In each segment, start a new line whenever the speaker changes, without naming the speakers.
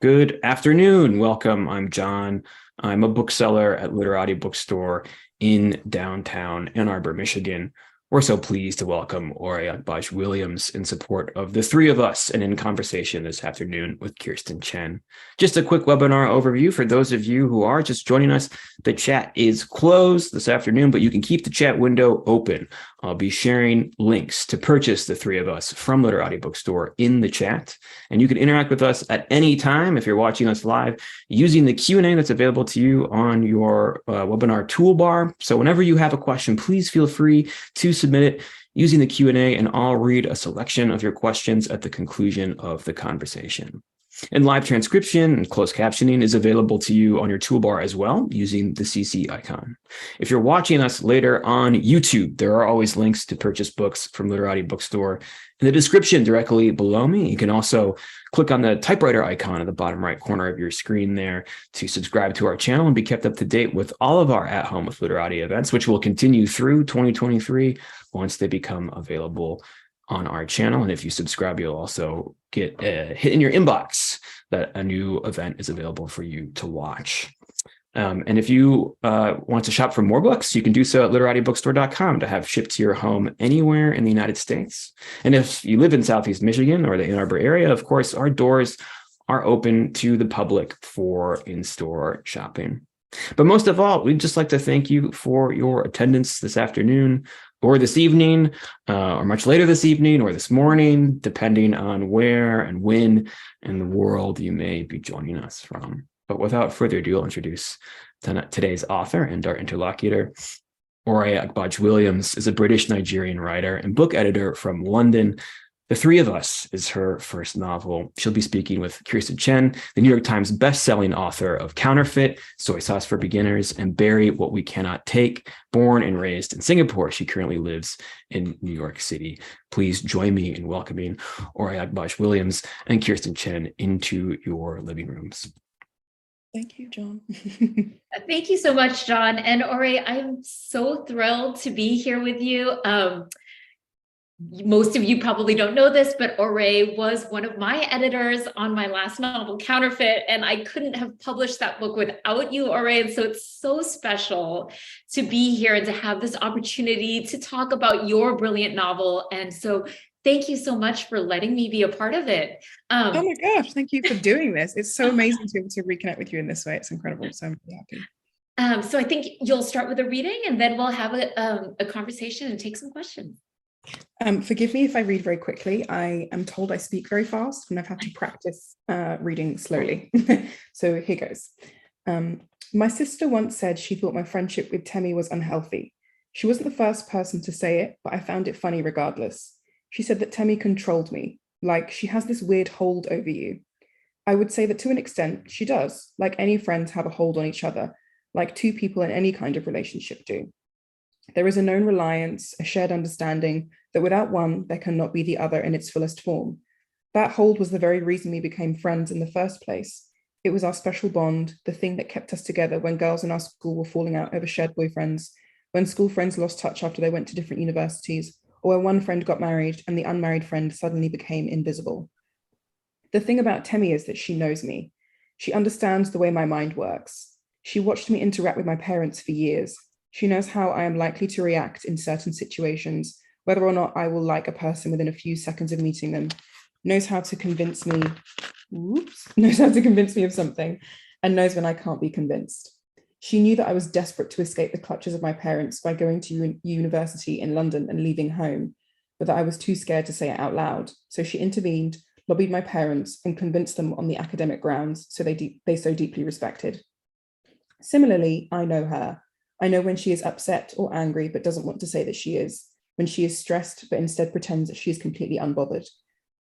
Good afternoon. Welcome. I'm John. I'm a bookseller at Literati bookstore in downtown Ann Arbor, Michigan. We're so pleased to welcome Agbaje-Williams in support of the three of us and in conversation this afternoon with Kirstin Chen. Just a quick webinar overview for those of you who are just joining us. The chat is closed this afternoon, but you can keep the chat window open. I'll be sharing links to purchase the three of us from Literati bookstore in the chat. And you can interact with us at any time if you're watching us live using the Q&A that's available to you on your webinar toolbar. So whenever you have a question, please feel free to submit it using the Q&A, and I'll read a selection of your questions at the conclusion of the conversation. And live transcription and closed captioning is available to you on your toolbar as well using the CC icon. If you're watching us later on YouTube, there are always links to purchase books from Literati Bookstore in the description directly below me. You can also click on the typewriter icon at the bottom right corner of your screen there to subscribe to our channel and be kept up to date with all of our At Home with Literati events, which will continue through 2023 once they become available on our channel. And if you subscribe, you'll also get a hit in your inbox that a new event is available for you to watch. And if you want to shop for more books, you can do so at literatibookstore.com to have shipped to your home anywhere in the United States. And if you live in Southeast Michigan or the Ann Arbor area, of course, our doors are open to the public for in-store shopping. But most of all, we'd just like to thank you for your attendance this afternoon or this evening, or much later this evening or this morning, depending on where and when in the world you may be joining us from. But without further ado, I'll introduce today's author and our interlocutor. Ore Agbaje-Williams is a British-Nigerian writer and book editor from London. The Three of Us is her first novel. She'll be speaking with Kirstin Chen, the New York Times bestselling author of Counterfeit, Soy Sauce for Beginners, and Bury What We Cannot Take. Born and raised in Singapore, she currently lives in New York City. Please join me in welcoming Ore Agbaje-Williams and Kirstin Chen into your living rooms.
Thank you, John.
Thank you so much, John. And Ore, I'm so thrilled to be here with you. Most of you probably don't know this, but Ore was one of my editors on my last novel, Counterfeit, and I couldn't have published that book without you, Ore. And so it's so special to be here and to have this opportunity to talk about your brilliant novel. And so thank you so much for letting me be a part of it.
Oh my gosh, thank you for doing this. It's so amazing to be able to reconnect with you in this way. It's incredible. So I'm really
happy. So I think you'll start with a reading and then we'll have a conversation and take some questions.
Forgive me if I read very quickly. I am told I speak very fast and I've had to practice reading slowly. So here goes. My sister once said she thought my friendship with Temi was unhealthy. She wasn't the first person to say it, but I found it funny regardless. She said that Temi controlled me, like she has this weird hold over you. I would say that to an extent, she does, like any friends have a hold on each other, like two people in any kind of relationship do. There is a known reliance, a shared understanding that without one, there cannot be the other in its fullest form. That hold was the very reason we became friends in the first place. It was our special bond, the thing that kept us together when girls in our school were falling out over shared boyfriends, when school friends lost touch after they went to different universities, or when one friend got married and the unmarried friend suddenly became invisible. The thing about Temi is that she knows me. She understands the way my mind works. She watched me interact with my parents for years. She knows how I am likely to react in certain situations, whether or not I will like a person within a few seconds of meeting them, knows how to convince me of something, and knows when I can't be convinced. She knew that I was desperate to escape the clutches of my parents by going to university in London and leaving home, but that I was too scared to say it out loud. So she intervened, lobbied my parents, and convinced them on the academic grounds so they so deeply respected. Similarly, I know her. I know when she is upset or angry, but doesn't want to say that she is, when she is stressed, but instead pretends that she is completely unbothered.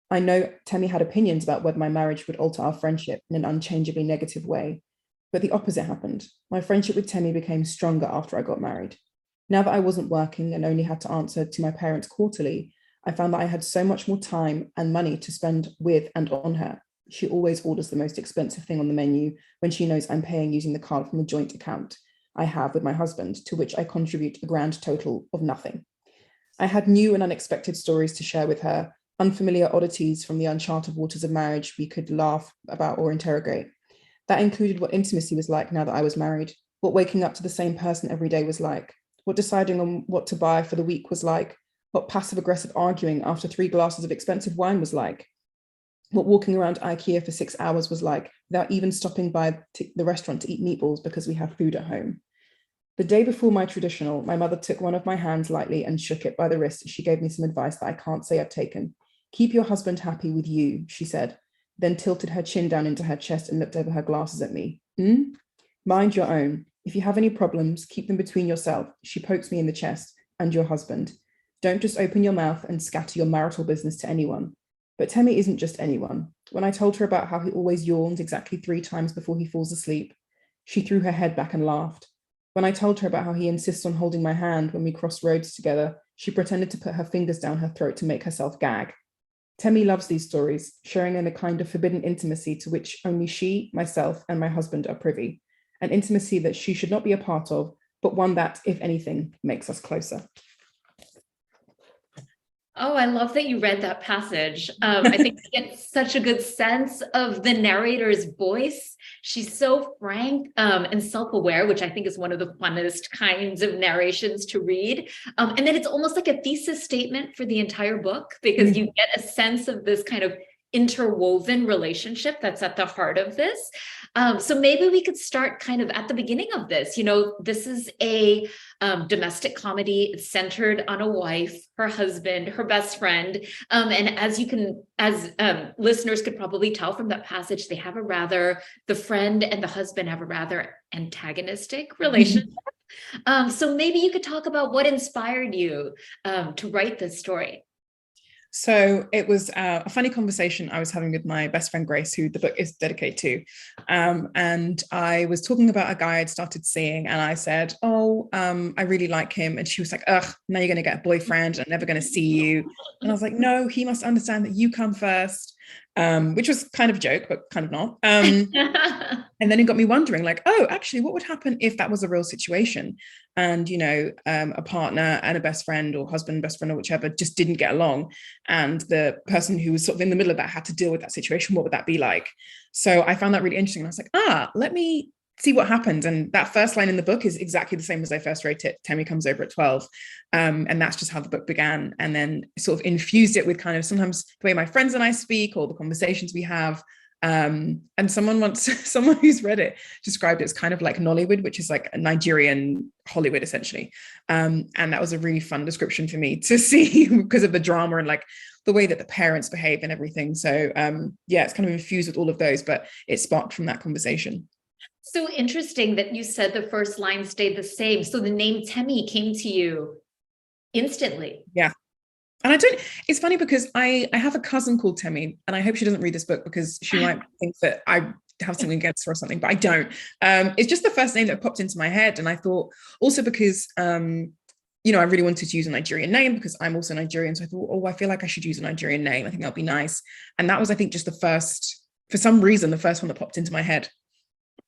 I know Temi had opinions about whether my marriage would alter our friendship in an unchangeably negative way, but the opposite happened. My friendship with Temi became stronger after I got married. Now that I wasn't working and only had to answer to my parents quarterly, I found that I had so much more time and money to spend with and on her. She always orders the most expensive thing on the menu when she knows I'm paying using the card from the joint account I have with my husband, to which I contribute a grand total of nothing. I had new and unexpected stories to share with her, unfamiliar oddities from the uncharted waters of marriage we could laugh about or interrogate. That included what intimacy was like now that I was married, what waking up to the same person every day was like, what deciding on what to buy for the week was like, what passive-aggressive arguing after 3 glasses of expensive wine was like, what walking around IKEA for 6 hours was like without even stopping by the restaurant to eat meatballs because we have food at home. The day before my traditional, my mother took one of my hands lightly and shook it by the wrist as she gave me some advice that I can't say I've taken. Keep your husband happy with you, she said, then tilted her chin down into her chest and looked over her glasses at me. Mind your own. If you have any problems, keep them between yourself, she pokes me in the chest, and your husband. Don't just open your mouth and scatter your marital business to anyone. But Temi isn't just anyone. When I told her about how he always yawned exactly 3 times before he falls asleep, she threw her head back and laughed. When I told her about how he insists on holding my hand when we cross roads together, she pretended to put her fingers down her throat to make herself gag. Temi loves these stories, sharing in a kind of forbidden intimacy to which only she, myself, and my husband are privy, an intimacy that she should not be a part of, but one that, if anything, makes us closer.
Oh, I love that you read that passage. I think you get such a good sense of the narrator's voice. She's so frank and self-aware, which I think is one of the funnest kinds of narrations to read. And then it's almost like a thesis statement for the entire book, because you get a sense of this kind of interwoven relationship that's at the heart of this. So maybe we could start kind of at the beginning of this. This is a domestic comedy. It's centered on a wife, her husband, her best friend. And as listeners could probably tell from that passage, the friend and the husband have a rather antagonistic relationship. So maybe you could talk about what inspired you to write this story.
So it was a funny conversation I was having with my best friend, Grace, who the book is dedicated to. And I was talking about a guy I'd started seeing, and I said, I really like him. And she was like, ugh, now you're going to get a boyfriend. I'm never going to see you. And I was like, no, he must understand that you come first, which was kind of a joke, but kind of not. And then it got me wondering, like, actually, what would happen if that was a real situation? And, a partner and a best friend or husband, best friend or whichever just didn't get along. And the person who was sort of in the middle of that had to deal with that situation. What would that be like? So I found that really interesting. And I was like, let me see what happens. And that first line in the book is exactly the same as I first wrote it. Temi comes over at 12. And that's just how the book began. And then sort of infused it with kind of sometimes the way my friends and I speak or the conversations we have. And someone who's read it described it as kind of like Nollywood, which is like a Nigerian Hollywood essentially. And that was a really fun description for me to see because of the drama and like the way that the parents behave and everything. So it's kind of infused with all of those, but it sparked from that conversation.
So interesting that you said the first line stayed the same. So the name Temi came to you instantly.
Yeah. And it's funny because I have a cousin called Temi, and I hope she doesn't read this book because she might think that I have something against her or something, but I don't. It's just the first name that popped into my head. And I thought also because, I really wanted to use a Nigerian name because I'm also Nigerian. So I thought, I feel like I should use a Nigerian name. I think that'll be nice. And that was, I think, just for some reason, the first one that popped into my head.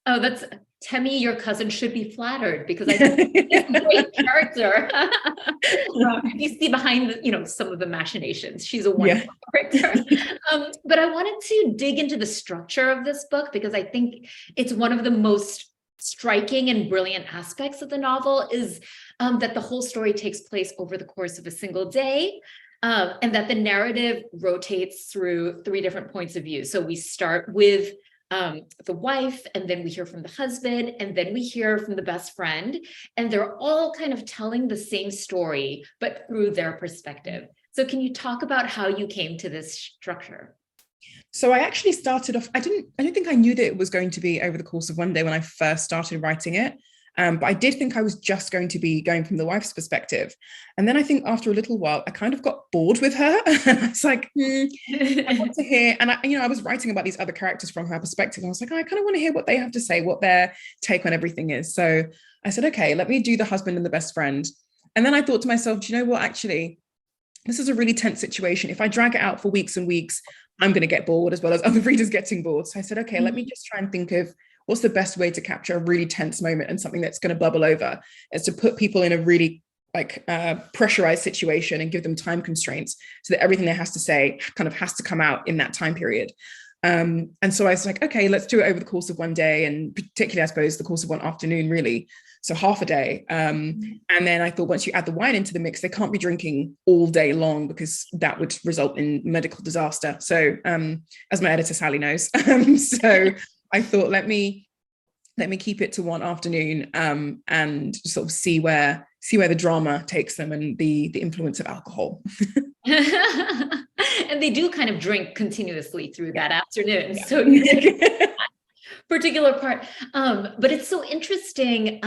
Oh, that's Temi, your cousin should be flattered because I think it's a great character. You see behind some of the machinations. She's a wonderful character. But I wanted to dig into the structure of this book because I think it's one of the most striking and brilliant aspects of the novel is that the whole story takes place over the course of a single day. And that the narrative rotates through 3 different points of view. So we start with the wife, and then we hear from the husband, and then we hear from the best friend, and they're all kind of telling the same story, but through their perspective. So can you talk about how you came to this structure?
So I actually started off, I don't think I knew that it was going to be over the course of one day when I first started writing it. But I did think I was just going to be going from the wife's perspective. And then I think after a little while, I kind of got bored with her. I was like, I want to hear, and I was writing about these other characters from her perspective. And I was like, I kind of want to hear what they have to say, what their take on everything is. So I said, okay, let me do the husband and the best friend. And then I thought to myself, do you know what, actually, this is a really tense situation. If I drag it out for weeks and weeks, I'm going to get bored as well as other readers getting bored. So I said, okay, let me just try and think of what's the best way to capture a really tense moment and something that's going to bubble over, is to put people in a really pressurized situation and give them time constraints so that everything they has to say kind of has to come out in that time period. And so I was like, okay, let's do it over the course of one day, and particularly, I suppose, the course of one afternoon, really. So half a day. And then I thought, once you add the wine into the mix, they can't be drinking all day long because that would result in medical disaster. So as my editor Sally knows, so I thought, let me keep it to one afternoon, and sort of see where the drama takes them and the influence of alcohol.
And they do kind of drink continuously through that afternoon.
Yeah.
So you think that particular part. But it's so interesting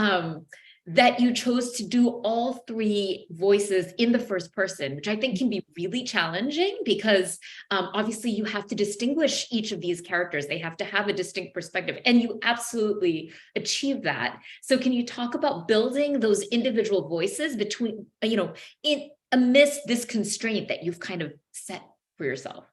that you chose to do all three voices in the first person, which I think can be really challenging because obviously you have to distinguish each of these characters. They have to have a distinct perspective, and you absolutely achieve that. So can you talk about building those individual voices between, amidst this constraint that you've kind of set for yourself?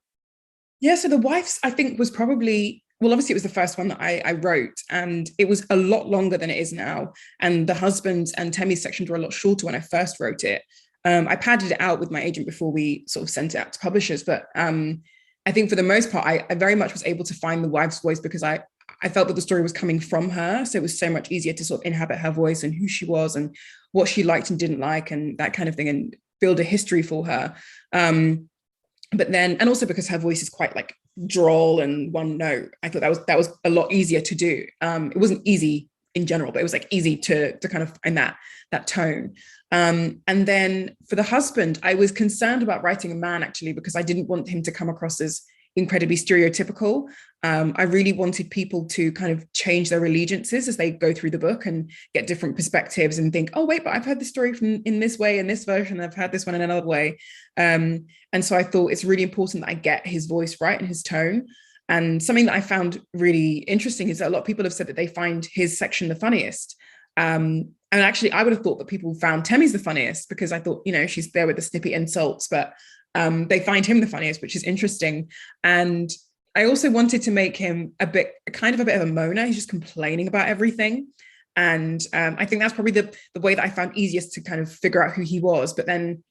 Yeah, so the wife's, I think, was probably, well, obviously it was the first one that I wrote, and it was a lot longer than it is now. And the husband's and Temi's sections were a lot shorter when I first wrote it. I padded it out with my agent before we sort of sent it out to publishers. But I think for the most part, I very much was able to find the wife's voice because I felt that the story was coming from her. So it was so much easier to sort of inhabit her voice and who she was and what she liked and didn't like and that kind of thing, and build a history for her. But then, and also because her voice is quite like droll and one note, I thought that was a lot easier to do. It wasn't easy in general, but it was like easy to kind of find that tone. And then for the husband, I was concerned about writing a man, actually, because I didn't want him to come across as incredibly stereotypical. I really wanted people to kind of change their allegiances as they go through the book and get different perspectives and think, oh, wait, but I've heard the story in this way, in this version, I've heard this one in another way. And so I thought it's really important that I get his voice right and his tone. And something that I found really interesting is that a lot of people have said that they find his section the funniest. And actually, I would have thought that people found Temi's the funniest because I thought, she's there with the snippy insults, but they find him the funniest, which is interesting. And I also wanted to make him a bit of a moaner. He's just complaining about everything. And I think that's probably the way that I found easiest to kind of figure out who he was. But then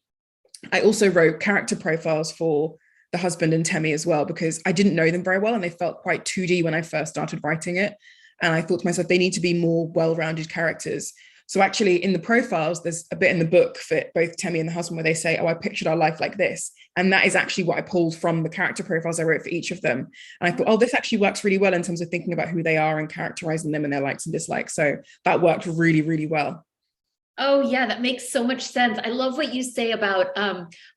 I also wrote character profiles for the husband and Temi as well, because I didn't know them very well and they felt quite 2D when I first started writing it. And I thought to myself, they need to be more well-rounded characters. So actually in the profiles, there's a bit in the book for both Temi and the husband where they say, oh, I pictured our life like this. And that is actually what I pulled from the character profiles I wrote for each of them. And I thought, oh, this actually works really well in terms of thinking about who they are and characterizing them and their likes and dislikes. So that worked really, really well.
Oh, yeah, that makes so much sense. I love what you say about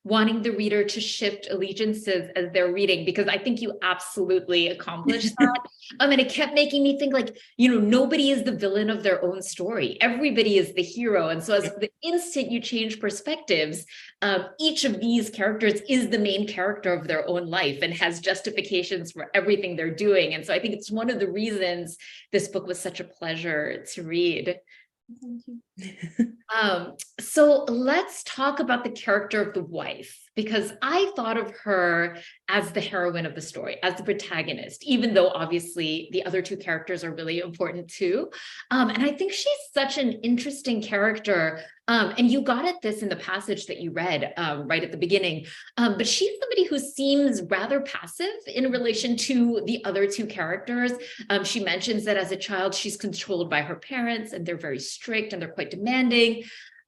wanting the reader to shift allegiances as they're reading, because I think you absolutely accomplished that. And it kept making me think like, nobody is the villain of their own story. Everybody is the hero. And so as the instant you change perspectives, each of these characters is the main character of their own life and has justifications for everything they're doing. And so I think it's one of the reasons this book was such a pleasure to read. Thank you. So let's talk about the character of the wife, because I thought of her as the heroine of the story, as the protagonist, even though obviously the other two characters are really important too. And I think she's such an interesting character. And you got at this in the passage that you read right at the beginning. But she's somebody who seems rather passive in relation to the other two characters. She mentions that as a child, she's controlled by her parents and they're very strict and they're quite demanding.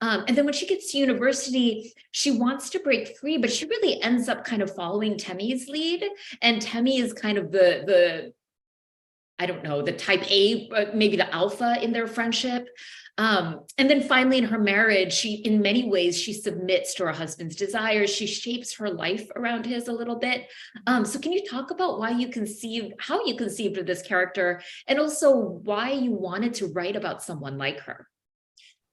And then when she gets to university, she wants to break free, but she really ends up kind of following Temi's lead. And Temi is kind of the I don't know, the type A, maybe the alpha in their friendship. And then finally in her marriage, in many ways, she submits to her husband's desires. She shapes her life around his a little bit. So can you talk about how you conceived of this character, and also why you wanted to write about someone like her?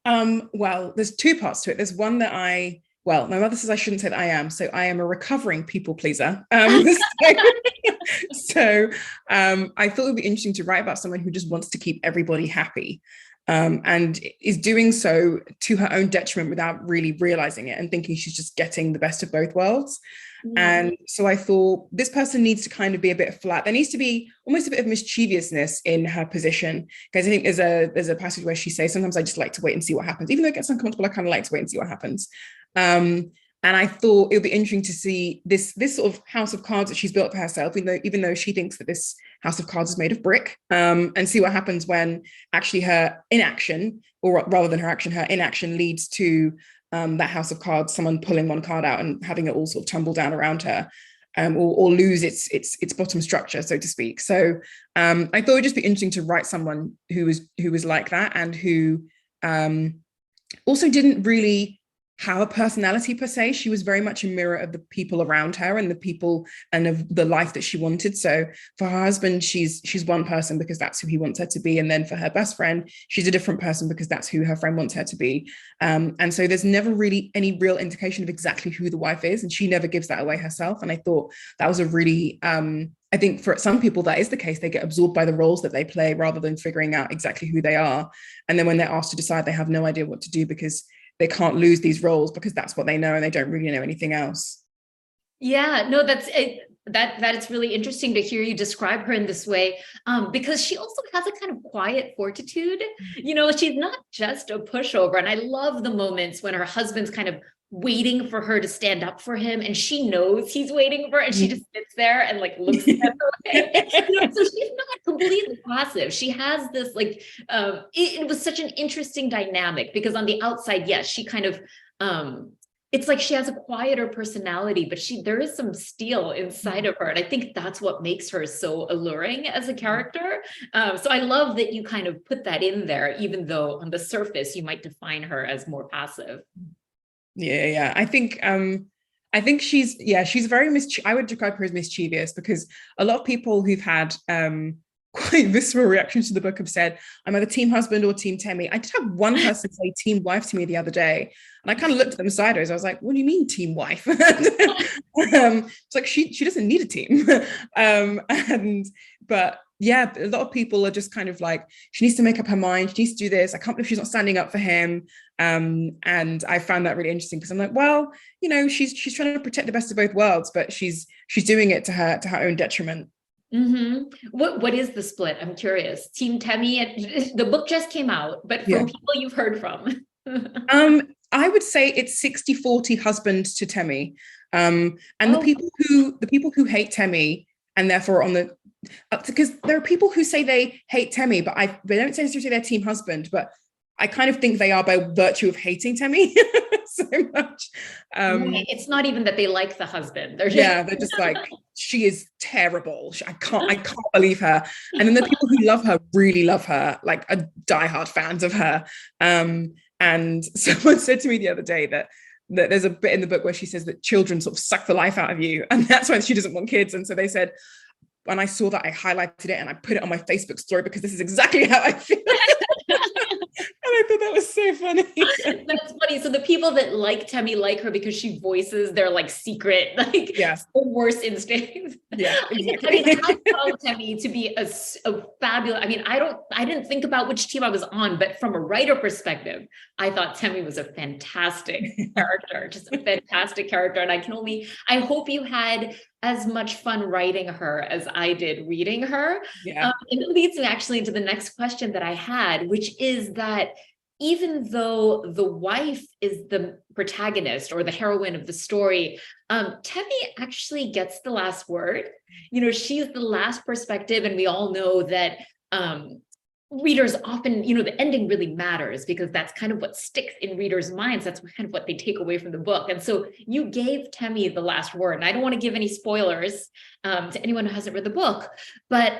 Well, there's two parts to it. There's one that my mother says I shouldn't say that I am. So I am a recovering people pleaser. So I thought it would be interesting to write about someone who just wants to keep everybody happy. and is doing so to her own detriment without really realizing it and thinking she's just getting the best of both worlds. And so I thought this person needs to kind of be a bit flat. There needs to be almost a bit of mischievousness in her position, because I think there's a passage where she says, sometimes I just like to wait and see what happens. Even though it gets uncomfortable, I kind of like to wait and see what happens. And I thought it would be interesting to see this sort of house of cards that she's built for herself, even though she thinks that this house of cards is made of brick, and see what happens when actually her inaction, or rather than her action, her inaction leads to that house of cards, someone pulling one card out and having it all sort of tumble down around her, or lose its bottom structure, so to speak. So I thought it would just be interesting to write someone who was like that, and who also didn't really have a personality per se. She was very much a mirror of the people around her and the people and of the life that she wanted. So for her husband, she's one person because that's who he wants her to be. And then for her best friend, she's a different person because that's who her friend wants her to be. And so there's never really any real indication of exactly who the wife is. And she never gives that away herself. And I thought that was a really, I think for some people that is the case. They get absorbed by the roles that they play rather than figuring out exactly who they are. And then when they're asked to decide, they have no idea what to do because they can't lose these roles because that's what they know and they don't really know anything else.
Yeah, no, that's it. That it's really interesting to hear you describe her in this way, because she also has a kind of quiet fortitude. You know, she's not just a pushover. And I love the moments when her husband's kind of waiting for her to stand up for him, and she knows he's waiting for her, and she just sits there and like looks at her. You know, so she's not completely passive. She has this like it was such an interesting dynamic, because on the outside, yes, she kind of it's like she has a quieter personality, but there is some steel inside of her. And I think that's what makes her so alluring as a character. So I love that you kind of put that in there, even though on the surface you might define her as more passive.
Yeah. I think she's very I would describe her as mischievous, because a lot of people who've had quite visceral reactions to the book have said, I'm either team husband or team Temmie. I did have one person say team wife to me the other day, and I kind of looked at them sideways. I was like, what do you mean team wife? It's like she doesn't need a team. But yeah, a lot of people are just kind of like, she needs to make up her mind, she needs to do this, I can't believe she's not standing up for him. And I found that really interesting, because I'm like, well, you know, she's trying to protect the best of both worlds, but she's doing it to her own detriment.
What is the split? I'm curious. Team Temmie, the book just came out, but from people you've heard from.
I would say it's 60-40 husband to Temmie. The people who hate Temmie and therefore on the, because there are people who say they hate Temmie, but they don't necessarily say they're team husband, but I kind of think they are by virtue of hating Temmie so much.
It's not even that they like the husband. They're
just like, she is terrible. I can't believe her. And then the people who love her really love her, like are diehard fans of her. And someone said to me the other day that there's a bit in the book where she says that children sort of suck the life out of you, and that's why she doesn't want kids. And so they said, when I saw that, I highlighted it and I put it on my Facebook story, because this is exactly how I feel. And I thought that was so funny.
That's funny. So the people that like Temmie like her because she voices their like secret, like worst instincts.
Yeah, exactly.
I mean, I found Temmie to be a fabulous. I mean, I didn't think about which team I was on, but from a writer perspective, I thought Temmie was a fantastic character, just a fantastic character. And I hope you had as much fun writing her as I did reading her. And it leads me actually into the next question that I had, which is that even though the wife is the protagonist or the heroine of the story, Temmie actually gets the last word. You know, she's the last perspective, and we all know that readers often, you know, the ending really matters, because that's kind of what sticks in readers' minds. That's kind of what they take away from the book. And so you gave Temmie the last word. And I don't want to give any spoilers to anyone who hasn't read the book, but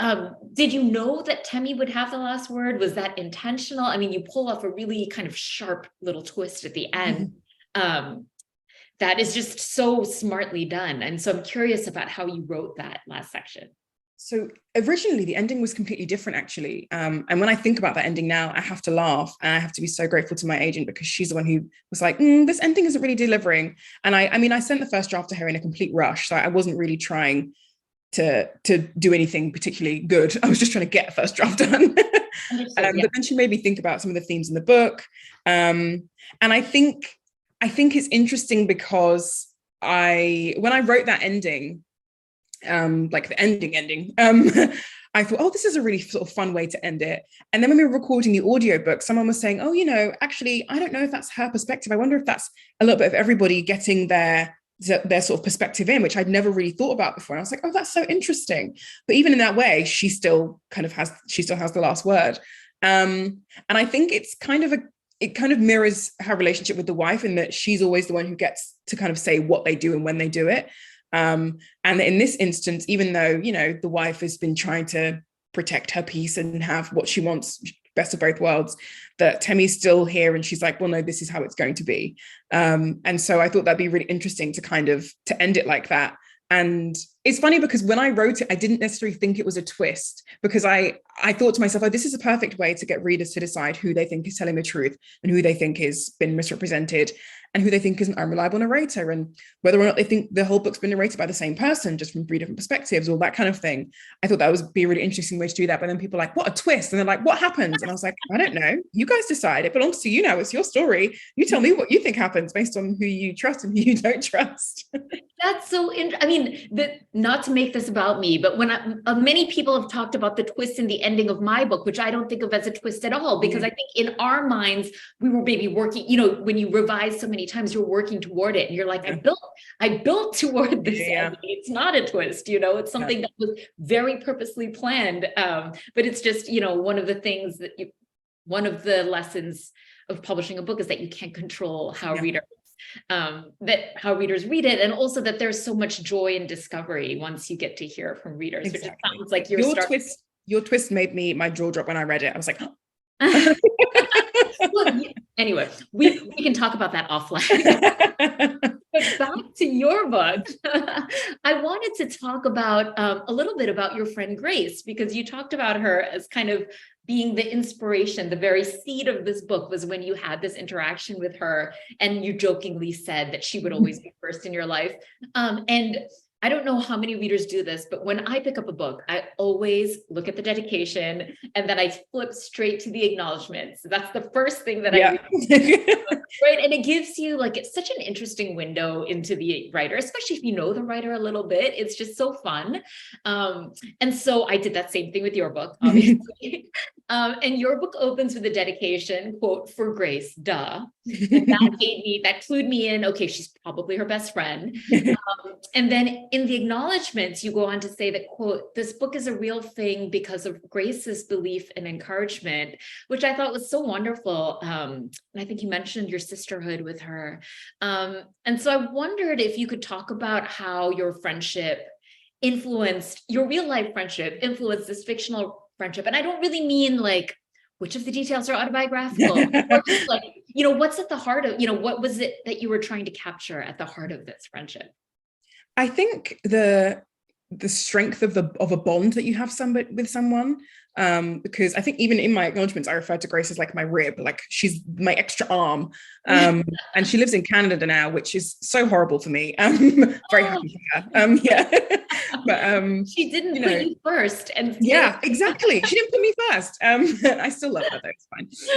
did you know that Temmie would have the last word? Was that intentional? I mean, you pull off a really kind of sharp little twist at the end. That is just so smartly done. And so I'm curious about how you wrote that last section.
So originally the ending was completely different, actually. And when I think about that ending now, I have to laugh, and I have to be so grateful to my agent, because she's the one who was like, this ending isn't really delivering. And I mean, I sent the first draft to her in a complete rush. So I wasn't really trying to do anything particularly good. I was just trying to get a first draft done. But then she made me think about some of the themes in the book. And I think it's interesting because when I wrote that ending, like the ending, I thought, oh, this is a really sort of fun way to end it. And then when we were recording the audiobook, someone was saying, oh, actually, I don't know if that's her perspective. I wonder if that's a little bit of everybody getting their sort of perspective in, which I'd never really thought about before. And I was like, oh, that's so interesting. But even in that way, she still has the last word. And I think it kind of mirrors her relationship with the wife, in that she's always the one who gets to kind of say what they do and when they do it. And in this instance, even though, the wife has been trying to protect her peace and have what she wants, best of both worlds, that Temi's still here and she's like, well, no, this is how it's going to be. And so I thought that'd be really interesting to end it like that. And it's funny because when I wrote it, I didn't necessarily think it was a twist, because I thought to myself, oh, this is a perfect way to get readers to decide who they think is telling the truth and who they think has been misrepresented and who they think is an unreliable narrator, and whether or not they think the whole book's been narrated by the same person, just from 3 different perspectives, or that kind of thing. I thought that would be a really interesting way to do that. But then people are like, what a twist. And they're like, what happens? And I was like, I don't know. You guys decide. It belongs to you now. It's your story. You tell me what you think happens based on who you trust and who you don't trust.
That's so not to make this about me, but when many people have talked about the twist in the ending of my book, which I don't think of as a twist at all, because I think in our minds, we were maybe working, when you revise so many times, you're working toward it and you're like, I built toward this ending. It's not a twist, it's something that was very purposely planned. But it's just, one of the things one of the lessons of publishing a book is that you can't control how readers read it, and also that there's so much joy and discovery once you get to hear from readers. Exactly. Which it sounds like
your twist made my jaw drop when I read it. I was like,
well, anyway, we can talk about that offline. But back to your book, I wanted to talk about a little bit about your friend Grace, because you talked about her as kind of being the inspiration. The very seed of this book was when you had this interaction with her, and you jokingly said that she would always be first in your life. And I don't know how many readers do this, but when I pick up a book, I always look at the dedication and then I flip straight to the acknowledgements. So that's the first thing that I read. Right. And it gives you it's such an interesting window into the writer, especially if you know the writer a little bit. It's just so fun. And so I did that same thing with your book, obviously. And your book opens with a dedication, quote, for Grace, duh. And that clued me in, okay, she's probably her best friend. And then in the acknowledgements, you go on to say that, quote, this book is a real thing because of Grace's belief and encouragement, which I thought was so wonderful. And I think you mentioned your sisterhood with her. And so I wondered if you could talk about how your friendship influenced, your real life friendship influenced this fictional friendship. And I don't really mean which of the details are autobiographical, or just what's at the heart of, what was it that you were trying to capture at the heart of this friendship?
I think the strength of a bond that you have with someone, because I think even in my acknowledgements, I refer to Grace as my rib, she's my extra arm, and she lives in Canada now, which is so horrible for me. Very happy for her. But
she didn't put you first, and
exactly, she didn't put me first. I still love her though, it's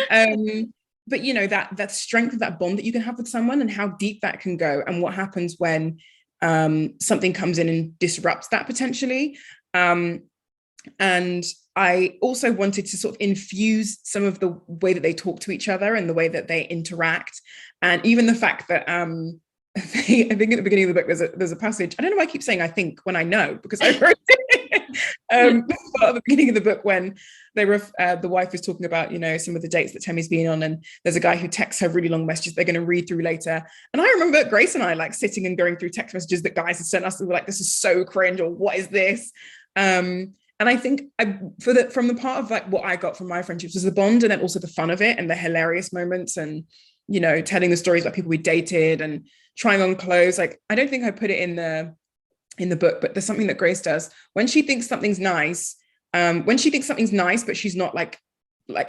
fine. But that strength of that bond that you can have with someone, and how deep that can go, and what happens when something comes in and disrupts that potentially. And I also wanted to sort of infuse some of the way that they talk to each other and the way that they interact. And even the fact that I think at the beginning of the book, there's a passage, I don't know why I keep saying I think when I know, because I wrote it. But at the beginning of the book, when the wife is talking about, some of the dates that Temi's been on, and there's a guy who texts her really long messages they're going to read through later. And I remember Grace and I sitting and going through text messages that guys had sent us, and we were like, this is so cringe, or what is this? And I think from the part of what I got from my friendships was the bond, and then also the fun of it and the hilarious moments, and telling the stories about people we dated and trying on clothes. I don't think I put it in the book, but there's something that Grace does when she thinks something's nice. But she's not like,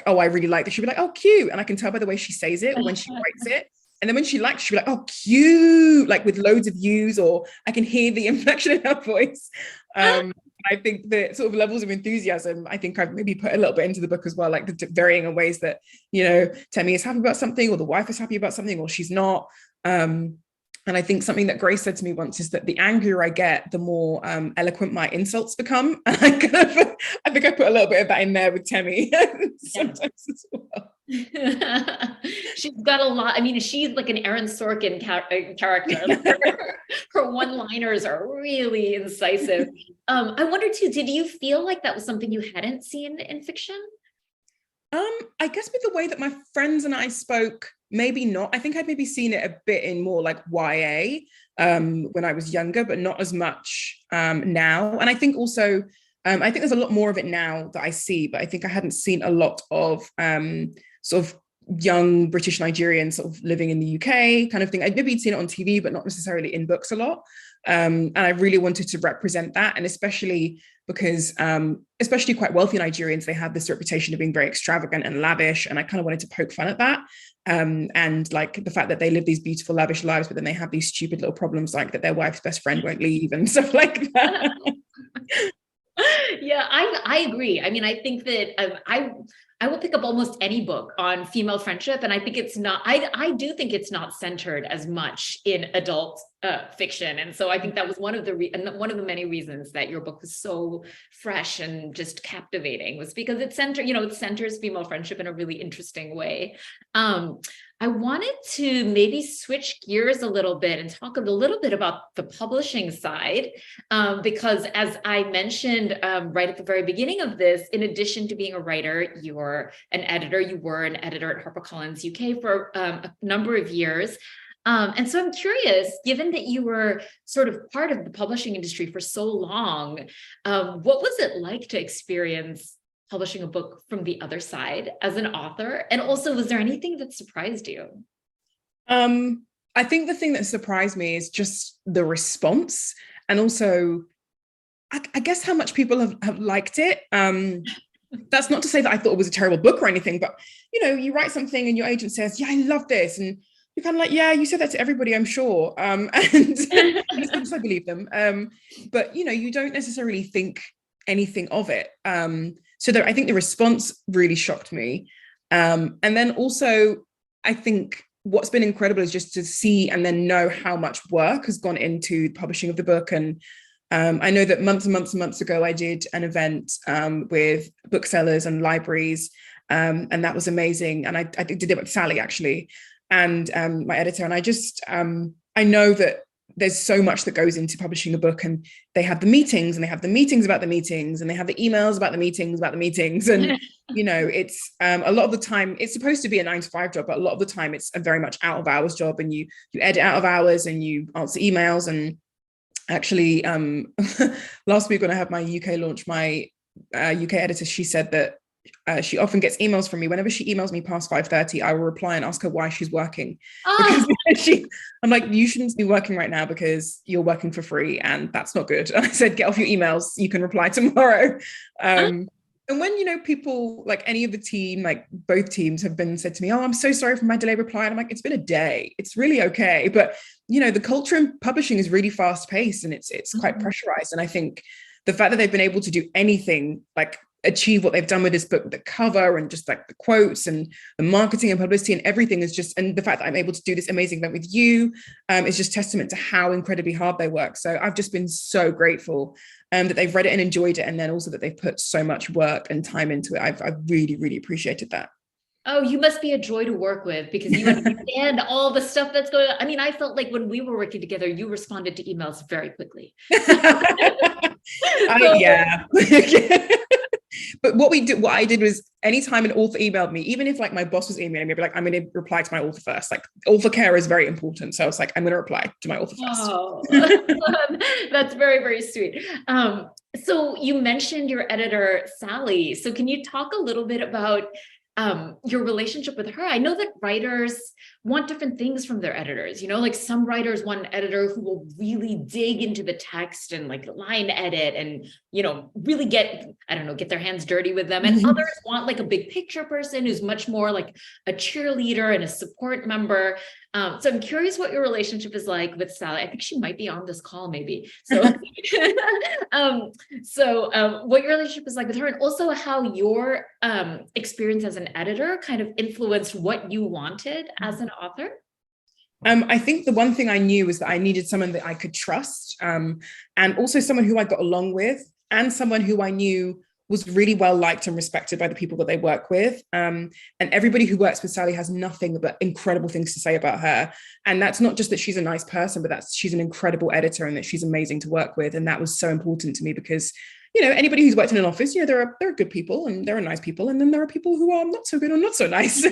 oh, I really like this. She'll be like, oh, cute. And I can tell by the way she says it, or when she writes it. And then when she likes, she'll be like, oh, cute, like with loads of U's, or I can hear the inflection in her voice. I think the sort of levels of enthusiasm, I think I've maybe put a little bit into the book as well, like the varying ways that, you know, Temi is happy about something, or the wife is happy about something, or she's not. And I think something that Grace said to me once is that the angrier I get, the more eloquent my insults become. And I think I put a little bit of that in there with Temi sometimes as well.
She's got a lot. I mean, she's like an Aaron Sorkin character. Her one-liners are really incisive. I wonder too, did you feel like that was something you hadn't seen in fiction?
I guess with the way that my friends and I spoke, maybe not. I think I'd maybe seen it a bit in more like YA when I was younger, but not as much now. And I think also, I think there's a lot more of it now that I see, but I think I hadn't seen a lot of sort of young British Nigerians sort of living in the UK kind of thing. I'd maybe seen it on TV, but not necessarily in books a lot. And I really wanted to represent that. And especially because, especially quite wealthy Nigerians, they have this reputation of being very extravagant and lavish. And I kind of wanted to poke fun at that. And like the fact that they live these beautiful, lavish lives, but then they have these stupid little problems like that their wife's best friend won't leave and stuff like that.
Yeah, I agree. I mean, I think that I will pick up almost any book on female friendship, and I think it's not. I do think it's not centered as much in adult fiction, and so I think that was one of the many reasons that your book was so fresh and just captivating, was because it centers female friendship in a really interesting way. I wanted to maybe switch gears a little bit and talk a little bit about the publishing side, because as I mentioned right at the very beginning of this, in addition to being a writer, you're an editor. You were an editor at HarperCollins UK for a number of years. And so I'm curious, given that you were sort of part of the publishing industry for so long, what was it like to experience publishing a book from the other side as an author? And also, was there anything that surprised you?
I think the thing that surprised me is just the response, and also, I guess how much people have liked it. That's not to say that I thought it was a terrible book or anything, but you know, you write something and your agent says, yeah, I love this. And you're kind of like, yeah, you said that to everybody, I'm sure. And I believe them. But you know, you don't necessarily think anything of it. So I think the response really shocked me. And then also, I think what's been incredible is just to see and then know how much work has gone into the publishing of the book. And I know that months and months and months ago, I did an event with booksellers and libraries, and that was amazing. And I did it with Sally, actually, and my editor. And I just, I know that there's so much that goes into publishing a book, and they have the meetings, and they have the meetings about the meetings, and they have the emails about the meetings about the meetings. And, you know, it's a lot of the time, it's supposed to be a 9-to-5 job, but a lot of the time it's a very much out of hours job, and you edit out of hours and you answer emails. And actually, last week when I had my UK launch, my UK editor, she said that she often gets emails from me. Whenever she emails me past 5:30, I will reply and ask her why she's working.
Oh.
Because I'm like, you shouldn't be working right now because you're working for free, and that's not good. And I said, get off your emails. You can reply tomorrow. And when, you know, people like any of the team, like both teams have been said to me, oh, I'm so sorry for my delayed reply. And I'm like, it's been a day. It's really okay. But, you know, the culture in publishing is really fast paced, and it's quite pressurized. And I think the fact that they've been able to do anything, like achieve what they've done with this book, the cover and just like the quotes and the marketing and publicity and everything is just, and the fact that I'm able to do this amazing event with you is just testament to how incredibly hard they work. So I've just been so grateful that they've read it and enjoyed it. And then also that they've put so much work and time into it. I've really, really appreciated that.
Oh, you must be a joy to work with, because you understand all the stuff that's going on. I mean, I felt like when we were working together, you responded to emails very quickly.
Yeah. But what I did was anytime an author emailed me, even if like my boss was emailing me, I'd be like, I'm going to reply to my author first. Like author care is very important. So I was like, I'm going to reply to my author first.
Oh, that's very, very sweet. So you mentioned your editor, Sally. So can you talk a little bit about your relationship with her? I know that writers want different things from their editors. You know, like some writers want an editor who will really dig into the text and like line edit and, you know, really get, I don't know, get their hands dirty with them. And others want like a big picture person who's much more like a cheerleader and a support member. So I'm curious what your relationship is like with Sally. I think she might be on this call maybe. So, what your relationship is like with her, and also how your experience as an editor kind of influenced what you wanted as an author.
I think the one thing I knew was that I needed someone that I could trust, and also someone who I got along with, and someone who I knew was really well liked and respected by the people that they work with. And everybody who works with Sally has nothing but incredible things to say about her. And that's not just that she's a nice person, but she's an incredible editor and that she's amazing to work with. And that was so important to me because, you know, anybody who's worked in an office, you know, there are good people and there are nice people. And then there are people who are not so good or not so nice.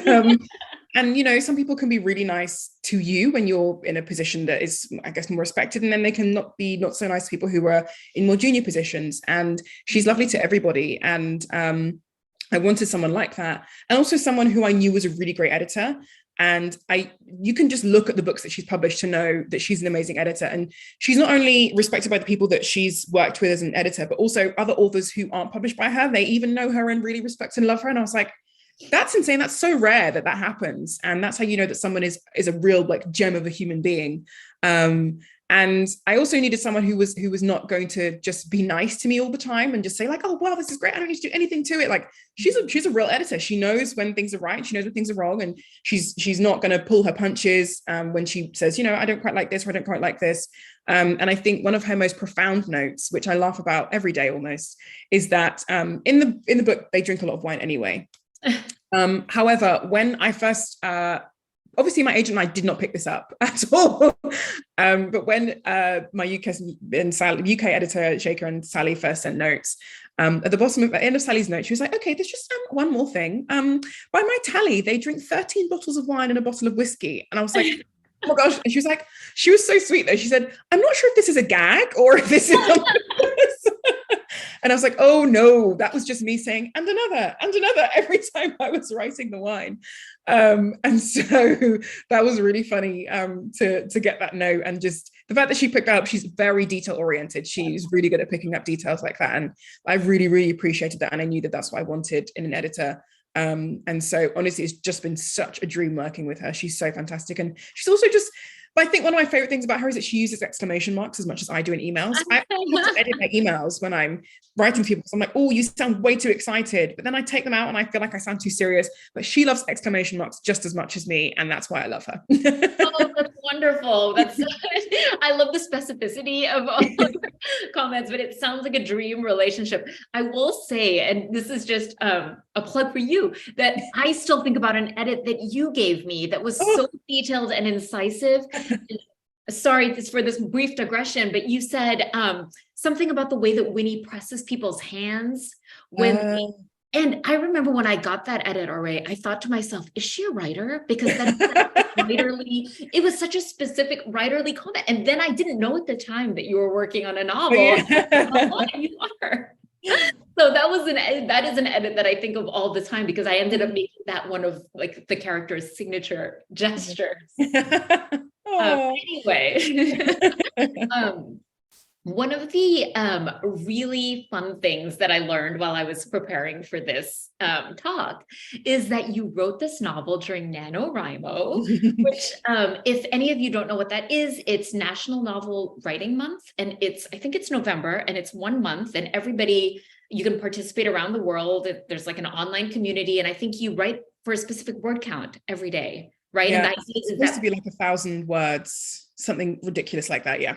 And, you know, some people can be really nice to you when you're in a position that is, I guess, more respected. And then they can not so nice to people who are in more junior positions. And she's lovely to everybody. And I wanted someone like that. And also someone who I knew was a really great editor. And you can just look at the books that she's published to know that she's an amazing editor. And she's not only respected by the people that she's worked with as an editor, but also other authors who aren't published by her. They even know her and really respect and love her. And I was like, that's insane. That's so rare that happens. And that's how you know that someone is a real like gem of a human being. And I also needed someone who was not going to just be nice to me all the time and just say like, oh, wow, this is great. I don't need to do anything to it. Like she's a real editor. She knows when things are right. She knows when things are wrong. And she's not going to pull her punches when she says, you know, I don't quite like this or I don't quite like this. And I think one of her most profound notes, which I laugh about every day almost, is that in the book, they drink a lot of wine anyway. However, when I first, obviously my agent and I did not pick this up at all. But when my UK editor, Shaker, and Sally first sent notes, at the end of Sally's note, she was like, okay, there's just one more thing. By my tally, they drink 13 bottles of wine and a bottle of whiskey. And I was like, oh my gosh. And she was so sweet though. She said, I'm not sure if this is a gag or if this is And I was like, oh no, that was just me saying, and another every time I was writing the wine. And so that was really funny to get that note. And just the fact that she picked that up, she's very detail oriented. She's really good at picking up details like that. And I really, really appreciated that. And I knew that that's what I wanted in an editor. And so honestly, it's just been such a dream working with her. She's so fantastic. And she's also but I think one of my favorite things about her is that she uses exclamation marks as much as I do in emails. I have to edit my emails when I'm writing to people. So I'm like, oh, you sound way too excited. But then I take them out and I feel like I sound too serious. But she loves exclamation marks just as much as me. And that's why I love her.
Oh, that's wonderful. I love the specificity of all your comments, but it sounds like a dream relationship. I will say, and this is just a plug for you, that I still think about an edit that you gave me that was so detailed and incisive. Sorry for this brief digression, but you said something about the way that Winnie presses people's hands and I remember when I got that edit, Ore, I thought to myself, is she a writer? Because it was such a specific writerly comment. And then I didn't know at the time that you were working on a novel. Oh, you are. So that is an edit that I think of all the time because I ended up making that one of like the character's signature gestures. Anyway, one of the really fun things that I learned while I was preparing for this talk is that you wrote this novel during NaNoWriMo, which if any of you don't know what that is, it's National Novel Writing Month. And I think it's November and it's 1 month and you can participate around the world. There's like an online community. And I think you write for a specific word count every day, right?
Yeah,
and that
it's supposed to be like 1,000 words, something ridiculous like that. Yeah.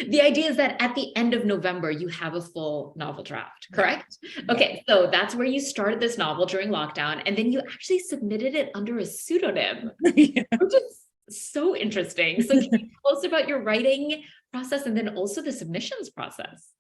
The idea is that at the end of November, you have a full novel draft, correct? Yeah. Okay, so that's where you started this novel during lockdown, and then you actually submitted it under a pseudonym, which is so interesting. So can you tell us about your writing process and then also the submissions process?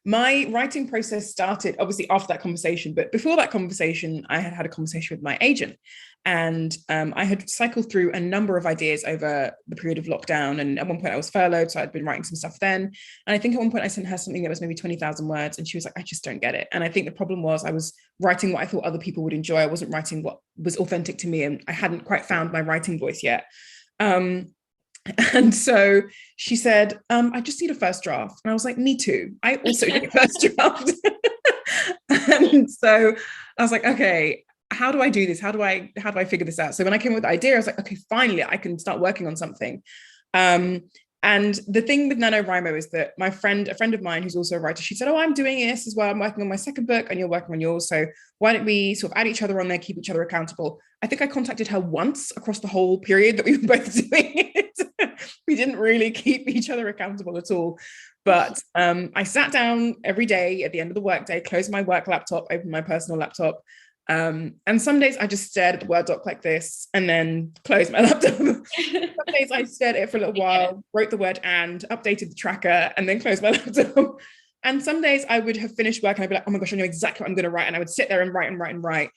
My writing process started obviously after that conversation, but before that conversation, I had a conversation with my agent, and I had cycled through a number of ideas over the period of lockdown. And at one point, I was furloughed, so I'd been writing some stuff then. And I think at one point, I sent her something that was maybe 20,000 words, and she was like, "I just don't get it." And I think the problem was I was writing what I thought other people would enjoy. I wasn't writing what was authentic to me, and I hadn't quite found my writing voice yet. And so she said, I just need a first draft. And I was like, me too. I also need a first draft. And so I was like, okay, how do I do this? How do I figure this out? So when I came up with the idea, I was like, okay, finally, I can start working on something. And the thing with NaNoWriMo is that a friend of mine who's also a writer, she said, oh, I'm doing this as well. I'm working on my second book and you're working on yours. So why don't we sort of add each other on there, keep each other accountable? I think I contacted her once across the whole period that we were both doing it. We didn't really keep each other accountable at all. But I sat down every day at the end of the workday, closed my work laptop, opened my personal laptop. And some days I just stared at the Word doc like this and then closed my laptop. Some days I stared at it for a little while, wrote the word and, updated the tracker, and then closed my laptop. And some days I would have finished work and I'd be like, oh my gosh, I know exactly what I'm going to write. And I would sit there and write.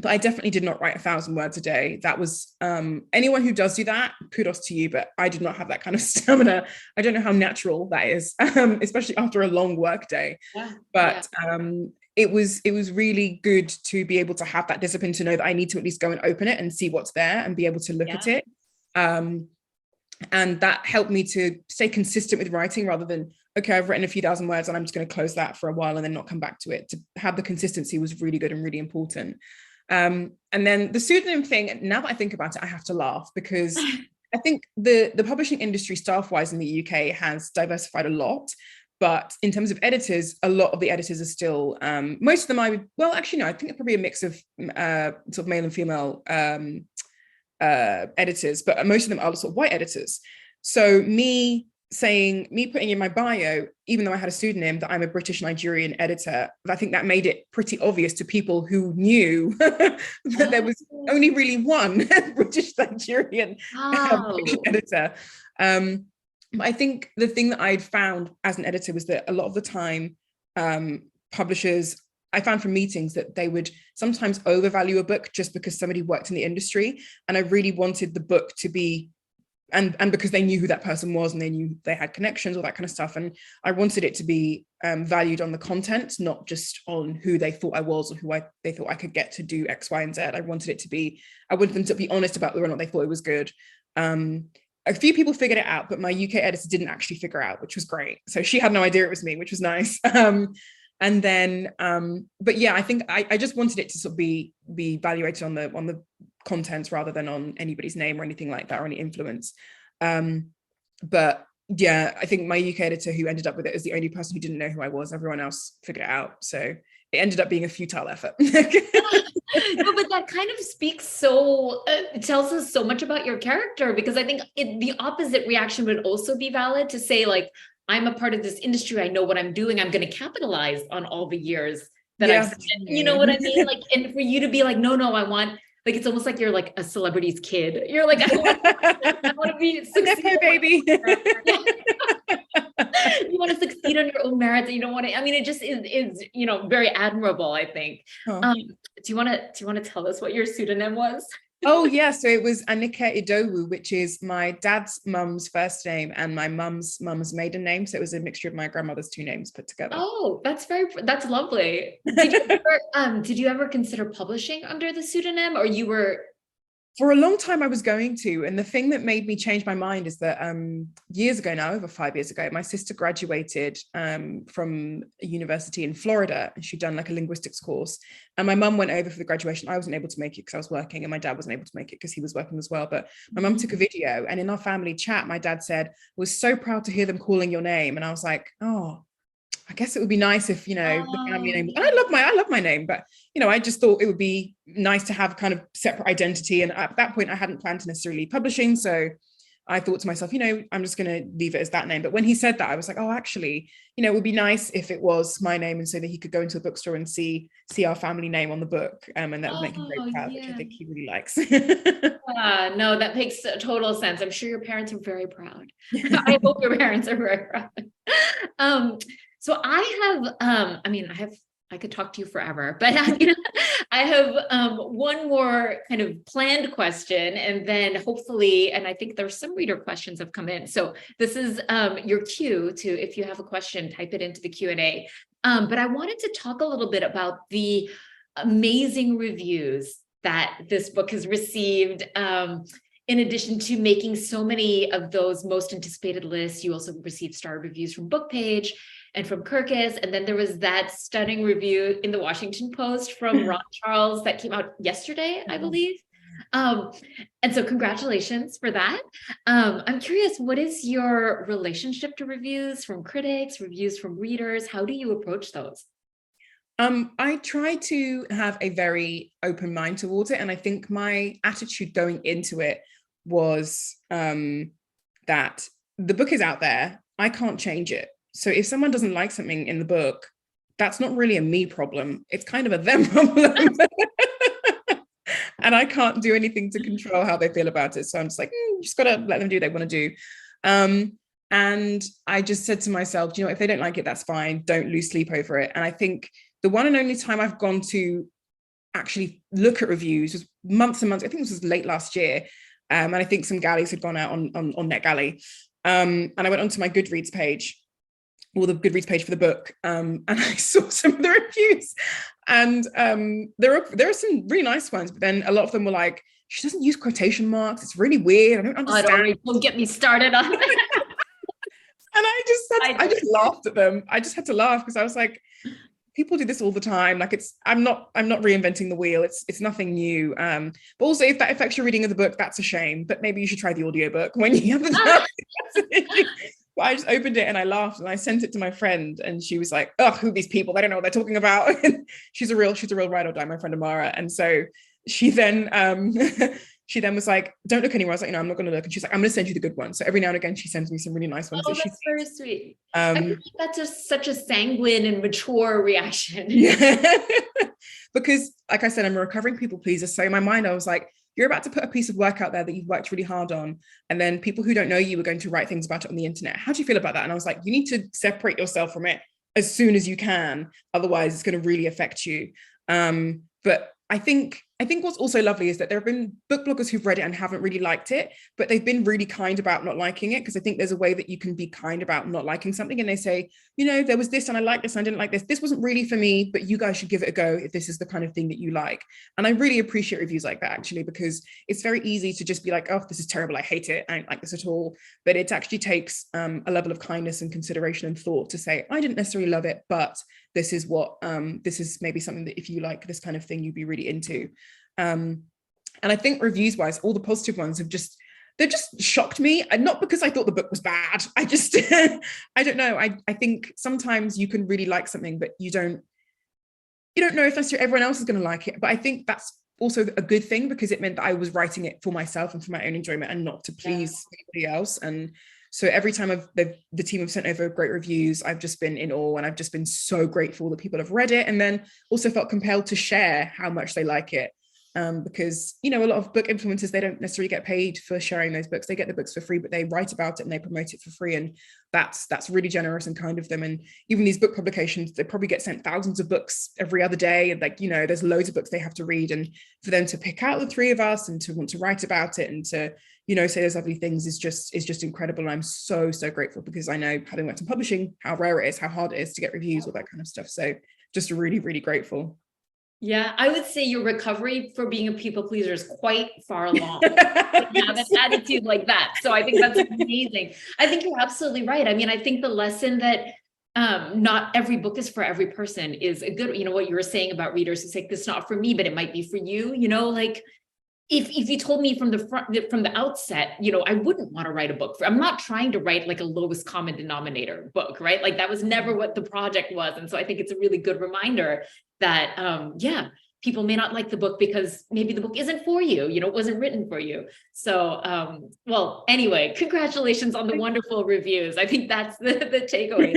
But I definitely did not write 1,000 words a day. That was anyone who does do that, kudos to you, but I did not have that kind of stamina. I don't know how natural that is, especially after a long work day. Yeah. But it was really good to be able to have that discipline, to know that I need to at least go and open it and see what's there and be able to look at it. And that helped me to stay consistent with writing rather than, okay, I've written a few thousand words and I'm just going to close that for a while and then not come back to it. To have the consistency was really good and really important. And then the pseudonym thing, now that I think about it, I have to laugh because I think the publishing industry staff-wise in the UK has diversified a lot. But in terms of editors, a lot of the editors are still, most of them I think it's probably a mix of sort of male and female editors, but most of them are sort of white editors. So me putting in my bio, even though I had a pseudonym, that I'm a British Nigerian editor, I think that made it pretty obvious to people who knew that there was only really one British Nigerian editor. But I think the thing that I'd found as an editor was that a lot of the time, publishers, I found from meetings that they would sometimes overvalue a book just because somebody worked in the industry. And I really wanted the book to be, and because they knew who that person was and they knew they had connections, all that kind of stuff. And I wanted it to be valued on the content, not just on who they thought I was or who they thought I could get to do X, Y, and Z. I wanted them to be honest about whether or not they thought it was good. A few people figured it out, but my UK editor didn't actually figure out, which was great. So she had no idea it was me, which was nice. And then, but yeah, I think I just wanted it to sort of be evaluated on the contents rather than on anybody's name or anything like that, or any influence. But yeah, I think my UK editor who ended up with it is the only person who didn't know who I was. Everyone else figured it out. So it ended up being a futile effort.
No, but that kind of speaks it tells us so much about your character, because I think the opposite reaction would also be valid, to say like, I'm a part of this industry, I know what I'm doing, I'm going to capitalize on all the years that I've spent, you know what I mean? Like, and for you to be like, no, I want, like, it's almost like you're like a celebrity's kid. You're like, I want to be succeed, baby. You want to succeed on your own merits, and you don't want to. I mean, it just is very admirable, I think. Do you want to tell us what your pseudonym was?
Oh yeah, so it was Anike Idowu, which is my dad's mum's first name and my mum's maiden name. So it was a mixture of my grandmother's two names put together.
Oh, that's lovely. Did you ever consider publishing under the pseudonym, or you were?
For a long time I was going to, and the thing that made me change my mind is that years ago now, over 5 years ago, my sister graduated from a university in Florida, and she'd done like a linguistics course. And my mum went over for the graduation. I wasn't able to make it because I was working, and my dad wasn't able to make it because he was working as well. But my mum took a video, and in our family chat, my dad said, "I was so proud to hear them calling your name." And I was like, oh, I guess it would be nice if, the family name, and I love my name, but, I just thought it would be nice to have kind of separate identity. And at that point I hadn't planned to necessarily publishing. So I thought to myself, I'm just going to leave it as that name. But when he said that, I was like, oh, actually, it would be nice if it was my name. And so that he could go into a bookstore and see our family name on the book. And that would make him very proud, which I think he really likes.
No, that makes total sense. I'm sure your parents are very proud. I hope your parents are very proud. So I could talk to you forever, but I have one more kind of planned question, and then hopefully, and I think there's some reader questions have come in. So this is your cue to, if you have a question, type it into the Q&A. But I wanted to talk a little bit about the amazing reviews that this book has received. In addition to making so many of those most anticipated lists, you also received star reviews from BookPage and from Kirkus. And then there was that stunning review in the Washington Post from Ron Charles that came out yesterday, I believe. And so congratulations for that. I'm curious, what is your relationship to reviews from critics, reviews from readers? How do you approach those?
I try to have a very open mind towards it. And I think my attitude going into it was that the book is out there. I can't change it. So if someone doesn't like something in the book, that's not really a me problem. It's kind of a them problem. And I can't do anything to control how they feel about it. So I'm just like, you just got to let them do what they want to do. And I just said to myself, if they don't like it, that's fine. Don't lose sleep over it. And I think the one and only time I've gone to actually look at reviews was months and months. I think this was late last year. And I think some galleys had gone out on NetGalley. And I went onto my Goodreads page, or the Goodreads page for the book. And I saw some of the reviews. And there are some really nice ones, but then a lot of them were like, she doesn't use quotation marks. It's really weird. I don't understand.
Don't get me started on that.
And I just laughed at them. I just had to laugh because I was like, people do this all the time. Like I'm not reinventing the wheel. It's nothing new. But also if that affects your reading of the book, that's a shame. But maybe you should try the audiobook when you have the time. But I just opened it and I laughed and I sent it to my friend and she was like, oh, who are these people? They don't know what they're talking about. And she's a real ride or die, my friend Amara. And so she then was like, don't look anywhere. I was like, I'm not going to look. And she's like, I'm going to send you the good ones. So every now and again, she sends me some really nice ones.
Oh, that's very sweet. I think that's just such a sanguine and mature reaction.
Yeah. Because like I said, I'm a recovering people pleaser. So in my mind, I was like, you're about to put a piece of work out there that you've worked really hard on. And then people who don't know you are going to write things about it on the internet. How do you feel about that? And I was like, you need to separate yourself from it as soon as you can. Otherwise, it's going to really affect you. But I think what's also lovely is that there have been book bloggers who've read it and haven't really liked it, but they've been really kind about not liking it. Because I think there's a way that you can be kind about not liking something. And they say, there was this and I liked this and I didn't like this. This wasn't really for me, but you guys should give it a go if this is the kind of thing that you like. And I really appreciate reviews like that, actually, because it's very easy to just be like, oh, this is terrible. I hate it. I don't like this at all. But it actually takes a level of kindness and consideration and thought to say, I didn't necessarily love it, but this is maybe something that if you like this kind of thing, you'd be really into. And I think reviews wise, all the positive ones they've just shocked me. And not because I thought the book was bad. I just, I don't know. I think sometimes you can really like something, but you don't know if necessarily everyone else is going to like it. But I think that's also a good thing because it meant that I was writing it for myself and for my own enjoyment and not to please anybody else. And so every time the team have sent over great reviews, I've just been in awe and I've just been so grateful that people have read it and then also felt compelled to share how much they like it. Because, a lot of book influencers, they don't necessarily get paid for sharing those books. They get the books for free, but they write about it and they promote it for free. And that's really generous and kind of them. And even these book publications, they probably get sent thousands of books every other day. And there's loads of books they have to read. And for them to pick out the three of us and to want to write about it and to, say those lovely things is just incredible. And I'm so, so grateful because I know, having worked in publishing, how rare it is, how hard it is to get reviews, all that kind of stuff. So just really, really grateful.
Yeah, I would say your recovery for being a people pleaser is quite far along. You have an attitude like that. So I think that's amazing. I think you're absolutely right. I mean, I think the lesson that not every book is for every person is a good, what you were saying about readers who say, this is not for me, but it might be for you, if you told me from the outset, I wouldn't want to write a book. I'm not trying to write like a lowest common denominator book, right? Like that was never what the project was. And so I think it's a really good reminder that, people may not like the book because maybe the book isn't for you, it wasn't written for you. So, well, anyway, congratulations on the wonderful reviews. I think that's the takeaway.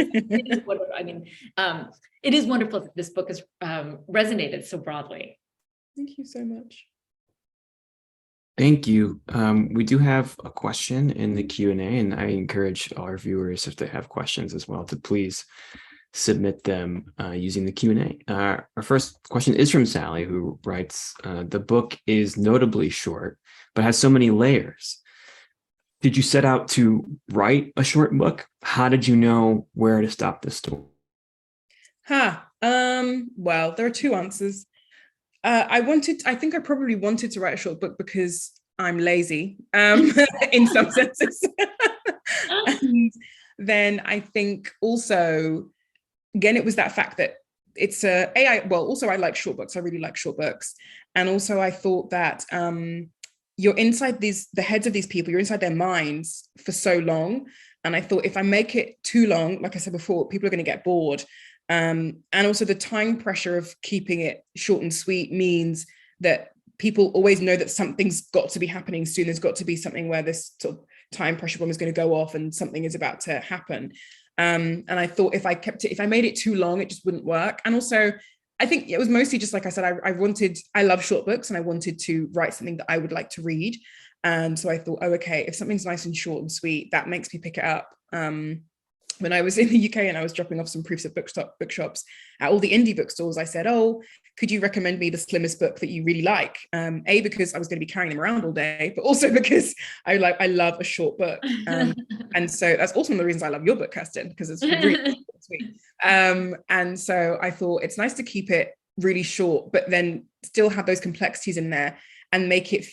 It is wonderful that this book has resonated so broadly.
Thank you so much.
Thank you. We do have a question in the Q&A, and I encourage all our viewers, if they have questions as well, to please submit them using the Q&A. Our first question is from Sally, who writes, the book is notably short, but has so many layers. Did you set out to write a short book? How did you know where to stop the story?
Well, there are two answers. I think I probably wanted to write a short book because I'm lazy, in some senses. And then I think also, again, it was that fact that it's also I like short books. I really like short books. And also I thought that you're inside the heads of these people, you're inside their minds for so long. And I thought if I make it too long, like I said before, people are going to get bored. And also the time pressure of keeping it short and sweet means that people always know that something's got to be happening soon. There's got to be something where this sort of time pressure bomb is going to go off and something is about to happen. And I thought if I made it too long, it just wouldn't work. And also, I think it was mostly just, like I said, I love short books and I wanted to write something that I would like to read. And so I thought, oh, okay, if something's nice and short and sweet, that makes me pick it up. When I was in the UK and I was dropping off some proofs at bookshops at all the indie bookstores, I said, oh, could you recommend me the slimmest book that you really like? A, because I was going to be carrying them around all day, but also because I love a short book. And so that's also one of the reasons I love your book, Kirstin, because it's really sweet. And so I thought it's nice to keep it really short, but then still have those complexities in there and make it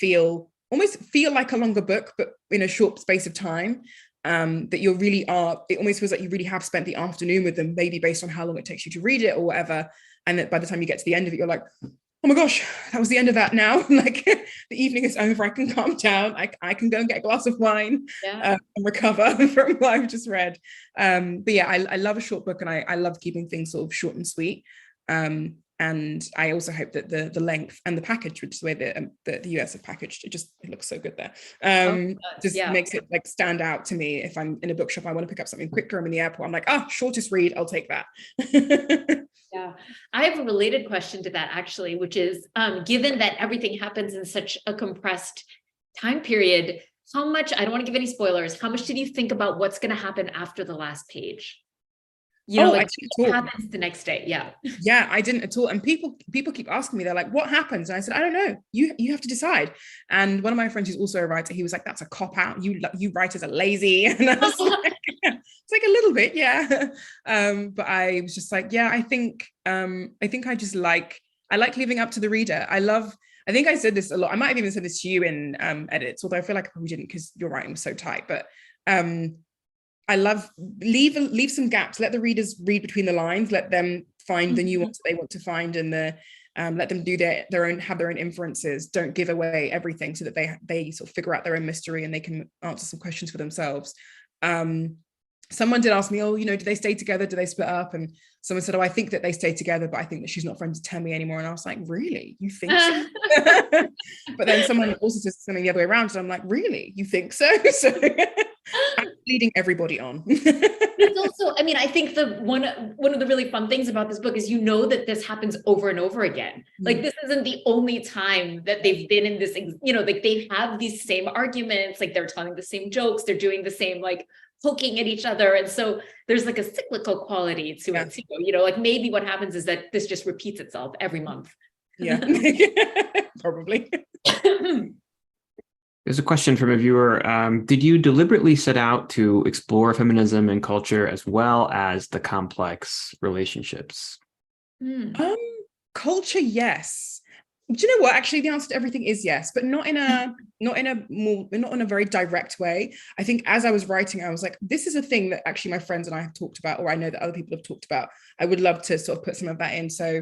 almost feel like a longer book, but in a short space of time. That it almost feels like you really have spent the afternoon with them, maybe based on how long it takes you to read it or whatever. And that by the time you get to the end of it, you're like, oh my gosh, that was the end of that now. Like the evening is over, I can calm down. I can go and get a glass of wine and recover from what I've just read. But yeah, I love a short book and I love keeping things sort of short and sweet. And I also hope that the length and the package, which is the way that the US have packaged, it looks so good there. Makes it like stand out to me. If I'm in a bookshop, I want to pick up something quicker. I'm in the airport, I'm like, shortest read, I'll take that.
Yeah, I have a related question to that actually, which is, given that everything happens in such a compressed time period, how much, I don't want to give any spoilers, how much did you think about what's going to happen after the last page? What happens the next day? Yeah,
I didn't at all. And people keep asking me, they're like, what happens? And I said, I don't know, you have to decide. And one of my friends who's also a writer, he was like, that's a cop out, you writers are lazy. And I was like, it's like a little bit, yeah. But I was just like, yeah, I think I just like leaving up to the reader. I think I said this a lot, I might have even said this to you in edits, although I feel like I probably didn't because your writing was so tight, but I love leave some gaps, let the readers read between the lines, let them find the nuance that they want to find, and let them do have their own inferences. Don't give away everything so that they sort of figure out their own mystery and they can answer some questions for themselves. Someone did ask me, do they stay together? Do they split up? And someone said, I think that they stay together, but I think that she's not friends with Temmie anymore. And I was like, really? You think so? But then someone also says something the other way around. So I'm like, really? You think so? So I'm leading everybody on.
It's also, I think one of the really fun things about this book is, that this happens over and over again. Like, this isn't the only time that they've been in this, like they have these same arguments, like they're telling the same jokes, they're doing the same, like, poking at each other. And so there's like a cyclical quality to it too. Like maybe what happens is that this just repeats itself every month.
Yeah, probably.
There's a question from a viewer. Did you deliberately set out to explore feminism and culture as well as the complex relationships?
Culture, yes. Do you know what? Actually, the answer to everything is yes, but not in a very direct way. I think as I was writing, I was like, this is a thing that actually my friends and I have talked about, or I know that other people have talked about. I would love to sort of put some of that in. So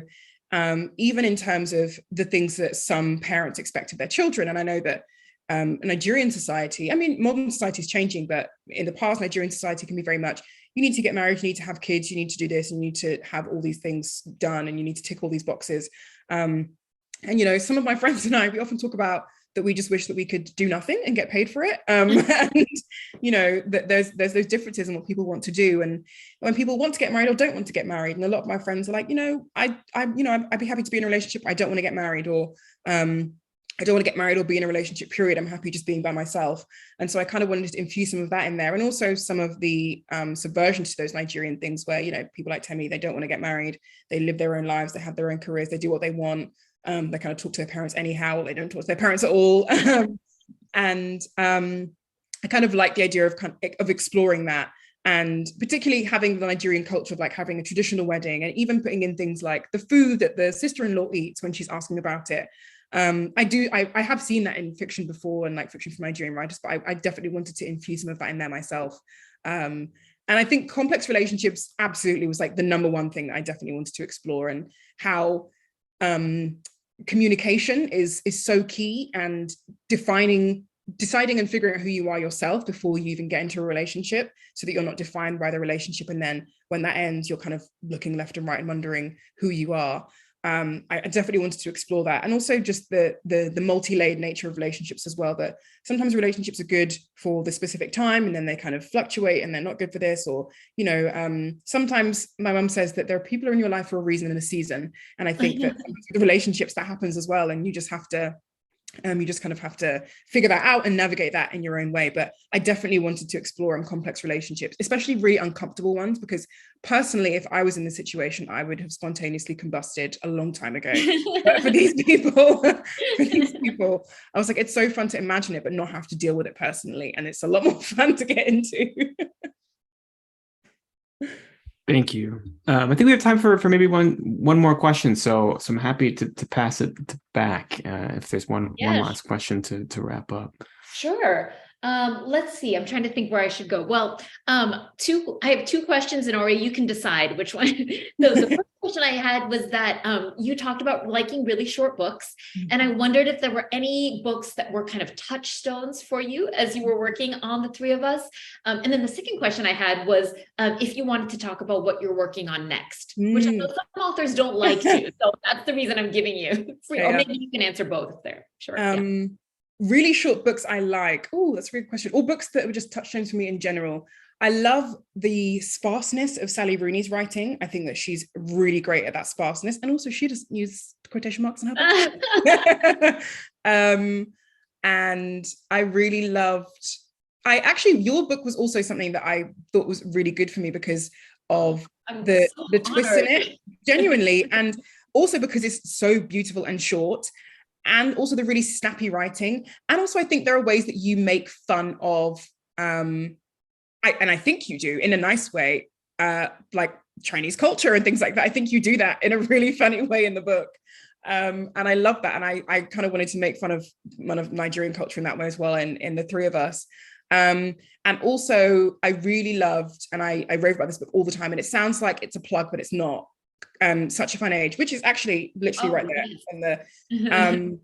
even in terms of the things that some parents expect of their children, and I know that Nigerian society, modern society is changing, but in the past, Nigerian society can be very much, you need to get married, you need to have kids, you need to do this, and you need to have all these things done, and you need to tick all these boxes. And, some of my friends and I, we often talk about that we just wish that we could do nothing and get paid for it. And, that there's those differences in what people want to do. And when people want to get married or don't want to get married, and a lot of my friends are like, I'd be happy to be in a relationship, I don't want to get married, or, I don't want to get married or be in a relationship, period. I'm happy just being by myself. And so I kind of wanted to infuse some of that in there, and also some of the subversion to those Nigerian things where, you know, people like Temi, they don't want to get married, they live their own lives, they have their own careers, they do what they want. They kind of talk to their parents anyhow, or they don't talk to their parents at all. And I kind of like the idea of exploring that, and particularly having the Nigerian culture of like having a traditional wedding, and even putting in things like the food that the sister-in-law eats when she's asking about it. I have seen that in fiction before, and like fiction from Nigerian writers, but I definitely wanted to infuse some of that in there myself. And I think complex relationships absolutely was like the number one thing that I definitely wanted to explore, and how communication is so key, and deciding and figuring out who you are yourself before you even get into a relationship, so that you're not defined by the relationship, and then when that ends, you're kind of looking left and right and wondering who you are. I definitely wanted to explore that, and also just the multi-layered nature of relationships as well, that sometimes relationships are good for the specific time, and then they kind of fluctuate and they're not good for this, or, you know, sometimes my mum says that there are people who are in your life for a reason and a season, and I think that the relationships, that happens as well, and you just have to you just kind of have to figure that out and navigate that in your own way. But I definitely wanted to explore complex relationships, especially really uncomfortable ones, because personally, if I was in the situation, I would have spontaneously combusted a long time ago. But for these people, I was like, it's so fun to imagine it, but not have to deal with it personally. And it's a lot more fun to get into.
Thank you. I think we have time for maybe one more question. So I'm happy to pass it back if there's one last question to wrap up.
Sure. Let's see. I'm trying to think where I should go. Well, I have two questions, and already you can decide which one. The first question I had was that you talked about liking really short books, and I wondered if there were any books that were kind of touchstones for you as you were working on The Three of Us. And then the second question I had was if you wanted to talk about what you're working on next, which I know some authors don't like to. So that's the reason I'm giving you. Or maybe you can answer both if they're sure.
Really short books I like. Oh, that's a good question. Or books that were just touchstones for me in general. I love the sparseness of Sally Rooney's writing. I think that she's really great at that sparseness. And also she doesn't use quotation marks in her book. And I really loved, your book was also something that I thought was really good for me because of the twists in it, genuinely. And also because it's so beautiful and short. And also the really snappy writing. And also I think there are ways that you make fun of, and I think you do in a nice way, like Chinese culture and things like that. I think you do that in a really funny way in the book. And I love that. And I kind of wanted to make fun of Nigerian culture in that way as well in The Three of Us. And also I really loved, and I rave about this book all the time, and it sounds like it's a plug, but it's not. Such a Fun Age, which is actually literally right there. And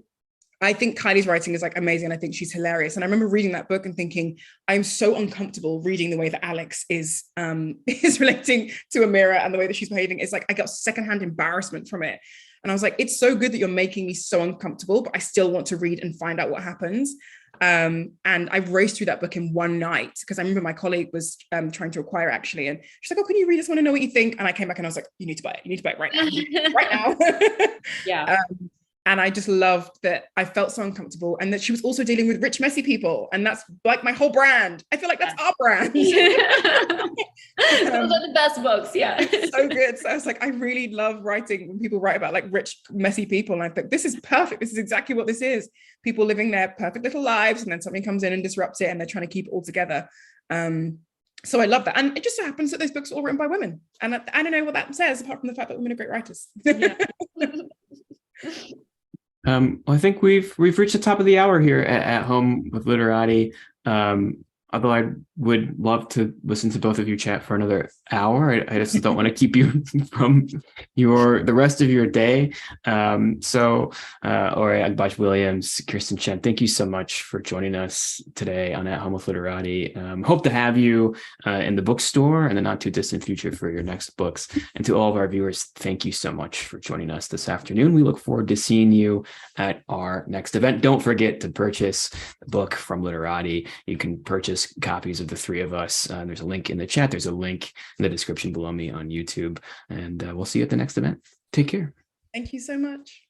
I think Kylie's writing is like amazing. I think she's hilarious. And I remember reading that book and thinking, I'm so uncomfortable reading the way that Alex is relating to Amira and the way that she's behaving. It's like I got secondhand embarrassment from it. And I was like, it's so good that you're making me so uncomfortable, but I still want to read and find out what happens. And I raced through that book in one night, because I remember my colleague was trying to acquire it actually, and she's like, oh, can you read this? I want to know what you think. And I came back and I was like, you need to buy it right now. Right now.
Yeah.
And I just loved that I felt so uncomfortable, and that she was also dealing with rich, messy people. And that's like my whole brand. I feel like that's our brand.
Those are the best books. Yeah.
So good. So I was like, I really love writing when people write about like rich, messy people. And I think this is perfect. This is exactly what this is. People living their perfect little lives, and then something comes in and disrupts it, and they're trying to keep it all together. So I love that. And it just so happens that those books are all written by women. And I don't know what that says, apart from the fact that women are great writers.
Yeah.
I think we've reached the top of the hour here at Home with Literati. Although I would love to listen to both of you chat for another hour. I just don't want to keep you from the rest of your day. So Ore Agbaje-Williams, Kirstin Chen, thank you so much for joining us today on At Home with Literati. Hope to have you in the bookstore in the not too distant future for your next books. And to all of our viewers, thank you so much for joining us this afternoon. We look forward to seeing you at our next event. Don't forget to purchase the book from Literati. You can purchase copies of The Three of Us. There's a link in the chat. There's a link in the description below me on YouTube. And we'll see you at the next event. Take care.
Thank you so much.